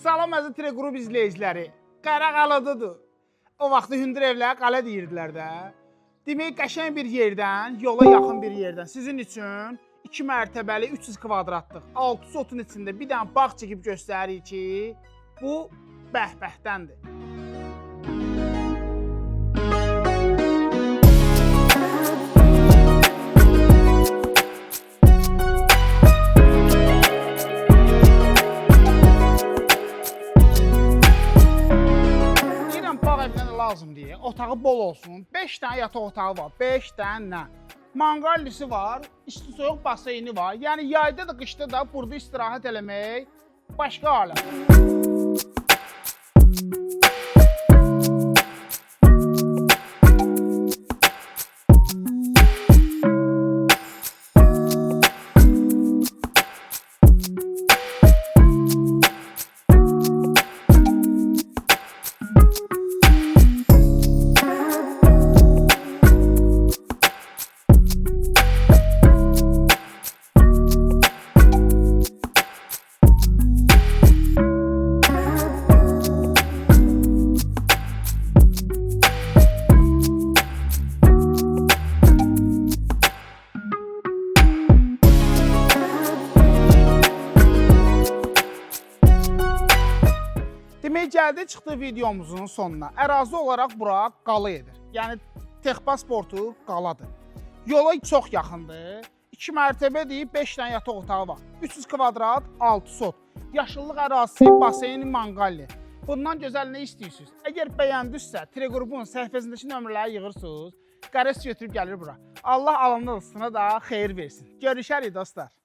Salam əziz Teleqrup izləyiciləri. Qaraqalıdıdır. O vaxtı hündür evlər qala deyirdilər də. Demək qəşəng bir yerdən, yola yaxın bir yerdən sizin üçün 2 mərtəbəli 300 kvadratlıq 6 sotun içində bir dənə bağ çəkib göstəririk ki, bu bəhbəhdəndir. Lazım deyə, otağı bol olsun. 5 dənə yataq otağı var, 5 dənə. Manqallisi var, isti soyuq baseyni var. Yəni yayda da, qışda da burada istirahət eləmək başqa aləm. Demək gəldi çıxdı videomuzun sonuna. Ərazi olaraq bura qala edir. Yəni texpasportu qaladır. Yola çox yaxındır. 2 mərtəbədir, 5 dənə yataq otağı var. 300 kvadrat, 6 sot. Yaşıllıq ərazisi, baseyni, manqalli. Bundan gözəl nə istəyirsiniz? Əgər bəyəndinizsə, Teleqrupun səhifəsindəki nömrələri yığırsınız, qarəs götürüb gəlir bura. Allah alında da xeyir versin. Görüşərik dostlar.